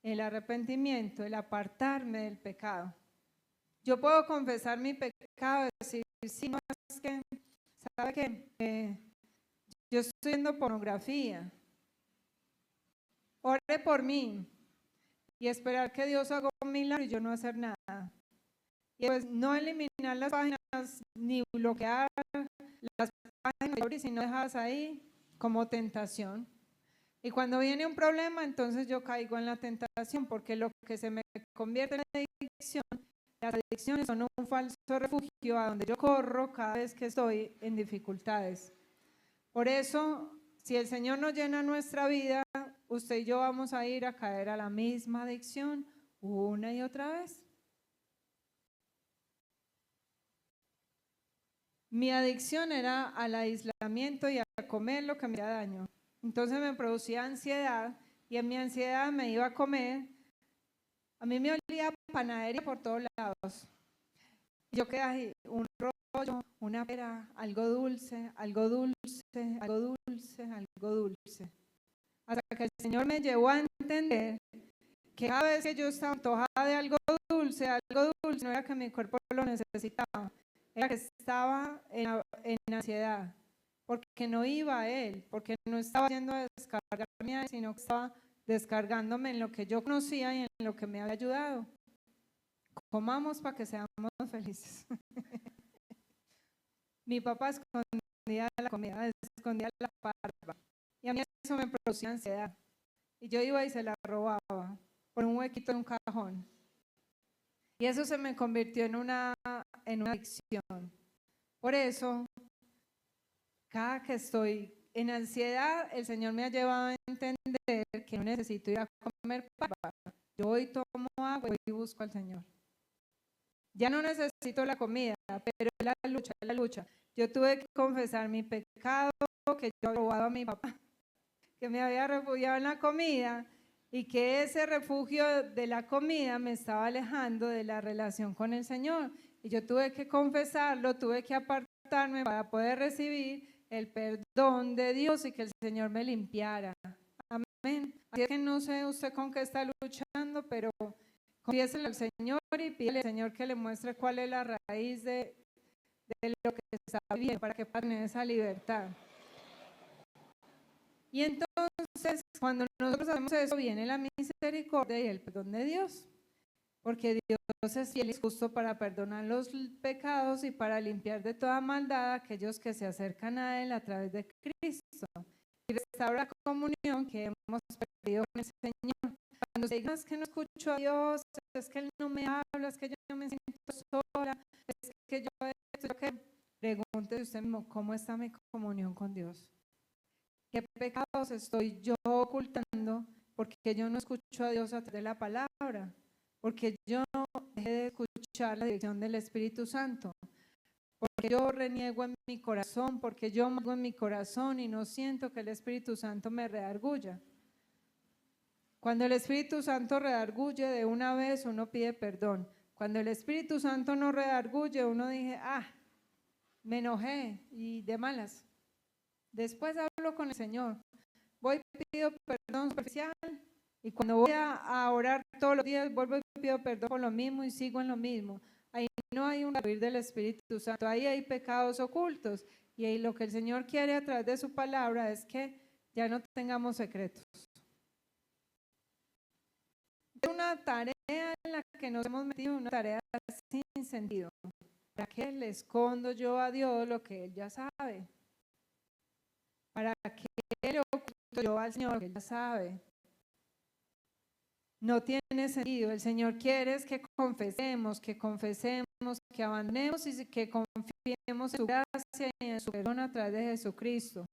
el arrepentimiento, el apartarme del pecado. Yo puedo confesar mi pecado y decir, sí, no, es que, ¿sabe qué? Yo estoy viendo pornografía. Ore por mí. Y esperar que Dios haga un milagro y yo no hacer nada. Y pues no eliminar las páginas ni bloquear las páginas, sino dejarlas ahí como tentación. Y cuando viene un problema, entonces yo caigo en la tentación, porque lo que se me convierte en adicción, las adicciones son un falso refugio a donde yo corro cada vez que estoy en dificultades. Por eso, si el Señor nos llena nuestra vida, usted y yo vamos a ir a caer a la misma adicción una y otra vez. Mi adicción era al aislamiento y a comer lo que me hacía daño. Entonces me producía ansiedad y en mi ansiedad me iba a comer, a mí me olía panadería por todos lados. Yo quedé ahí, un rollo, una pera, algo dulce, algo dulce, algo dulce, algo dulce. Hasta que el Señor me llevó a entender que cada vez que yo estaba antojada de algo dulce, no era que mi cuerpo lo necesitaba, era que estaba en ansiedad, porque no iba a Él, porque no estaba yendo a descargarme a Él, sino que estaba descargándome en lo que yo conocía y en lo que me había ayudado. Comamos para que seamos felices. Mi papá escondía la comida, escondía la barba, y a mí eso me producía ansiedad, y yo iba y se la robaba por un huequito en un cajón, y eso se me convirtió en una adicción. Por eso, cada que estoy en ansiedad, el Señor me ha llevado a entender que no necesito ir a comer papa. Yo voy, tomo agua y busco al Señor. Ya no necesito la comida, pero es la lucha. Yo tuve que confesar mi pecado, que yo había robado a mi papá, que me había refugiado en la comida, y que ese refugio de la comida me estaba alejando de la relación con el Señor. Y yo tuve que confesarlo, tuve que apartarme para poder recibir el perdón de Dios y que el Señor me limpiara. Amén. Así que no sé usted con qué está luchando, pero confiéselo al Señor y pídele al Señor que le muestre cuál es la raíz de lo que está viviendo para que pueda tener esa libertad. Y entonces, cuando nosotros hacemos eso, viene la misericordia y el perdón de Dios, porque Dios es fiel y justo para perdonar los pecados y para limpiar de toda maldad a aquellos que se acercan a Él a través de Cristo, y restaurar la comunión que hemos perdido con el Señor. Cuando se diga, es que no escucho a Dios, es que Él no me habla, es que yo me siento sola, es que yo pregunte usted mismo, ¿cómo está mi comunión con Dios? ¿Qué pecados estoy yo ocultando porque yo no escucho a Dios a través de la palabra? Porque yo no dejé de escuchar la dirección del Espíritu Santo. Porque yo reniego en mi corazón, porque yo mago en mi corazón y no siento que el Espíritu Santo me redarguya. Cuando el Espíritu Santo redarguye de una vez, uno pide perdón. Cuando el Espíritu Santo no redarguye, uno dice, me enojé y de malas. Después hablo con el Señor, voy y pido perdón superficial, y cuando voy a orar todos los días, vuelvo y pido perdón por lo mismo y sigo en lo mismo. Ahí no hay un fluir del Espíritu Santo, ahí hay pecados ocultos, y ahí lo que el Señor quiere a través de su palabra es que ya no tengamos secretos. Es una tarea en la que nos hemos metido, una tarea sin sentido. ¿Para qué le escondo yo a Dios lo que Él ya sabe? ¿Para qué le oculto yo al Señor que Él ya sabe? No tiene sentido. El Señor quiere es que confesemos, que abandonemos y que confiemos en su gracia y en su perdón a través de Jesucristo.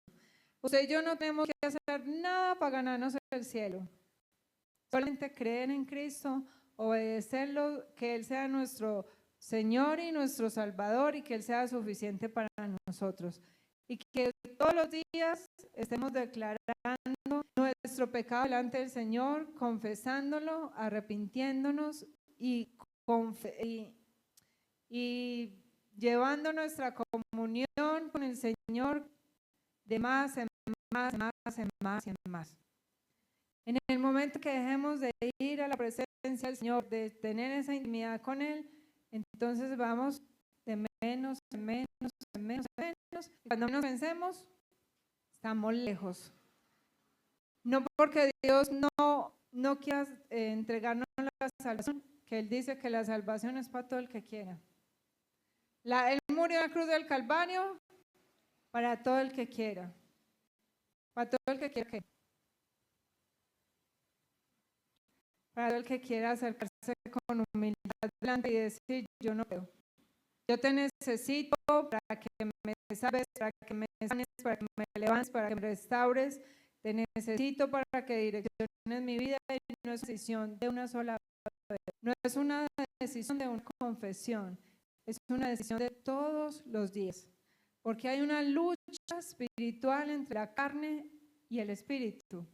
Usted y yo no tenemos que hacer nada para ganarnos el cielo. Solamente creer en Cristo, obedecerlo, que Él sea nuestro Señor y nuestro Salvador y que Él sea suficiente para nosotros. Y que todos los días estemos declarando nuestro pecado delante del Señor, confesándolo, arrepintiéndonos y llevando nuestra comunión con el Señor de más en más, en más y en más. En el momento que dejemos de ir a la presencia del Señor, de tener esa intimidad con Él, entonces vamos de menos en menos en menos en menos. Y cuando nos pensemos, estamos lejos. No porque Dios no quiera entregarnos la salvación, que Él dice que la salvación es para todo el que quiera. Él murió en la cruz del Calvario para todo el que quiera. Para todo el que quiera ¿qué? Para todo el que quiera acercarse con humildad delante y decir, yo no puedo. Yo te necesito para que me salves, para que me sanes, para que me levantes, para que me restaures. Te necesito para que direcciones mi vida, y no es una decisión de una sola vez. No es una decisión de una confesión, es una decisión de todos los días. Porque hay una lucha espiritual entre la carne y el espíritu.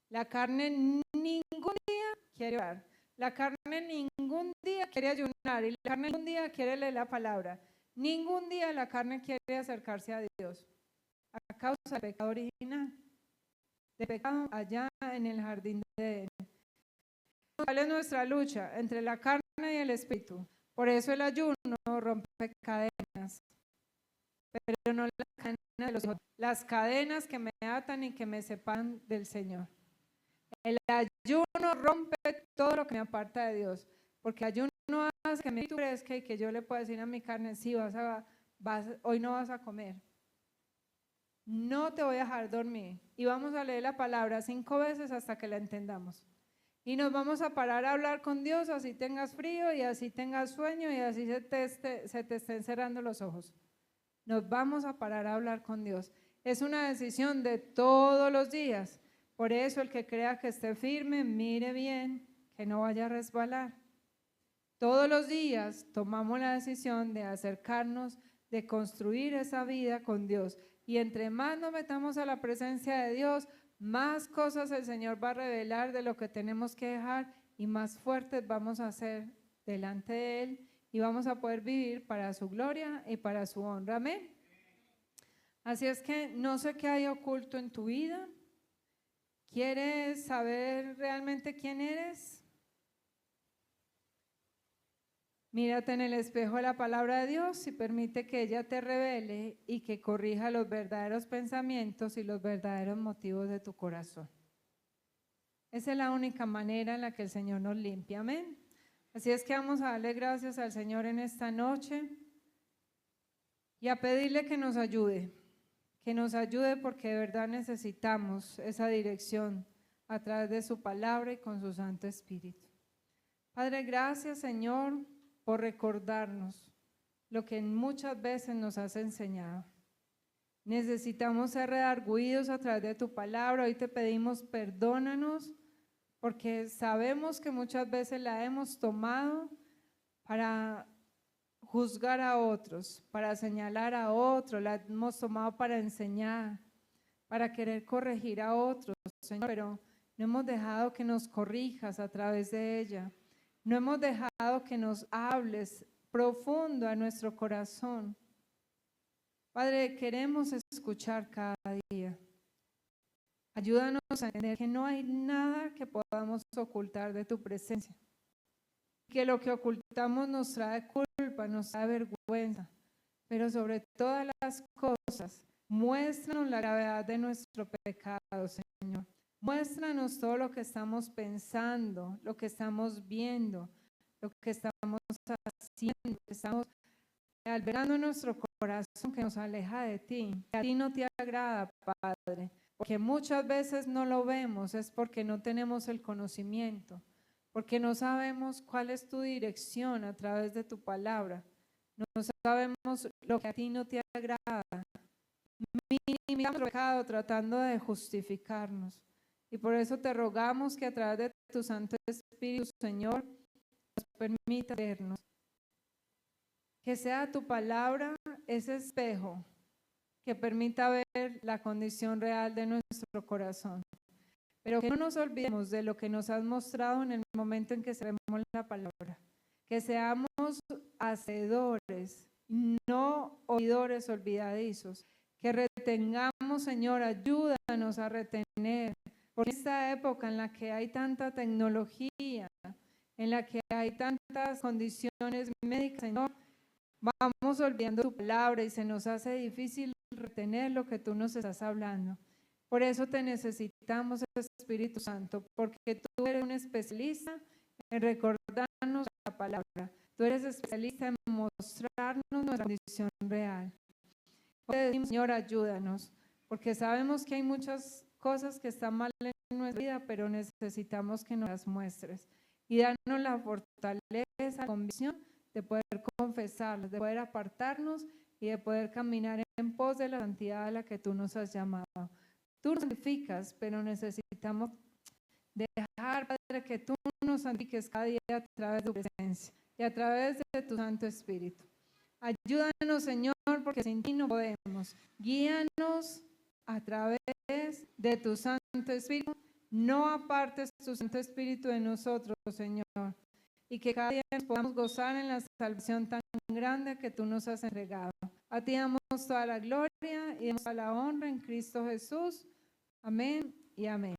La carne ningún día quiere orar. La carne ningún día quiere ayunar. Y la carne ningún día quiere leer la palabra. Ningún día la carne quiere acercarse a Dios. A causa del pecado original. Del pecado allá en el jardín de Edén. ¿Cuál es nuestra lucha? Entre la carne y el espíritu. Por eso el ayuno rompe cadenas. Pero no las cadenas de los hijos. Las cadenas que me atan y que me separan del Señor. El ayuno rompe todo lo que me aparta de Dios, porque el ayuno hace que mi espíritu crezca y que yo le pueda decir a mi carne, sí, hoy no vas a comer, no te voy a dejar dormir, y vamos a leer la palabra 5 veces hasta que la entendamos, y nos vamos a parar a hablar con Dios, así tengas frío y así tengas sueño y así se te estén cerrando los ojos. Nos vamos a parar a hablar con Dios. Es una decisión de todos los días. Por eso el que crea que esté firme, mire bien, que no vaya a resbalar. Todos los días tomamos la decisión de acercarnos, de construir esa vida con Dios. Y entre más nos metamos a la presencia de Dios, más cosas el Señor va a revelar de lo que tenemos que dejar y más fuertes vamos a ser delante de Él y vamos a poder vivir para su gloria y para su honra. Amén. Así es que no sé qué hay oculto en tu vida. ¿Quieres saber realmente quién eres? Mírate en el espejo de la palabra de Dios y permite que ella te revele y que corrija los verdaderos pensamientos y los verdaderos motivos de tu corazón. Esa es la única manera en la que el Señor nos limpia. Amén. Así es que vamos a darle gracias al Señor en esta noche y a pedirle que nos ayude porque de verdad necesitamos esa dirección a través de su palabra y con su Santo Espíritu. Padre, gracias Señor por recordarnos lo que muchas veces nos has enseñado. Necesitamos ser redargüidos a través de tu palabra. Hoy te pedimos perdónanos porque sabemos que muchas veces la hemos tomado para juzgar a otros, para señalar a otros, la hemos tomado para enseñar, para querer corregir a otros, Señor, pero no hemos dejado que nos corrijas a través de ella, no hemos dejado que nos hables profundo a nuestro corazón. Padre, queremos escuchar cada día. Ayúdanos a entender que no hay nada que podamos ocultar de tu presencia. Que lo que ocultamos nos trae culpa, nos trae vergüenza, pero sobre todas las cosas, muéstranos la gravedad de nuestro pecado, Señor. Muéstranos todo lo que estamos pensando, lo que estamos viendo, lo que estamos haciendo, que estamos albergando en nuestro corazón que nos aleja de ti, que a ti no te agrada, Padre, porque muchas veces no lo vemos, es porque no tenemos el conocimiento. Porque no sabemos cuál es tu dirección a través de tu palabra. No sabemos lo que a ti no te agrada. Minimizamos el pecado tratando de justificarnos. Y por eso te rogamos que a través de tu Santo Espíritu, Señor, nos permita vernos. Que sea tu palabra ese espejo que permita ver la condición real de nuestro corazón. Pero que no nos olvidemos de lo que nos has mostrado en el momento en que sabemos la palabra. Que seamos hacedores, no oidores olvidadizos. Que retengamos, Señor, ayúdanos a retener. Porque en esta época en la que hay tanta tecnología, en la que hay tantas condiciones médicas, Señor, vamos olvidando tu palabra y se nos hace difícil retener lo que tú nos estás hablando. Por eso te necesitamos, Espíritu Santo, porque tú eres un especialista en recordarnos la palabra. Tú eres especialista en mostrarnos nuestra condición real. Hoy te decimos, Señor, ayúdanos, porque sabemos que hay muchas cosas que están mal en nuestra vida, pero necesitamos que nos las muestres. Y darnos la fortaleza, la convicción de poder confesarlas, de poder apartarnos y de poder caminar en pos de la santidad a la que tú nos has llamado. Tú nos santificas, pero necesitamos dejar, Padre, que tú nos santifiques cada día a través de tu presencia y a través de tu Santo Espíritu. Ayúdanos, Señor, porque sin ti no podemos. Guíanos a través de tu Santo Espíritu No apartes tu Santo Espíritu de nosotros, Señor, y que cada día nos podamos gozar en la salvación tan grande que tú nos has entregado. A ti damos toda la gloria y damos toda la honra en Cristo Jesús. Amén y amén.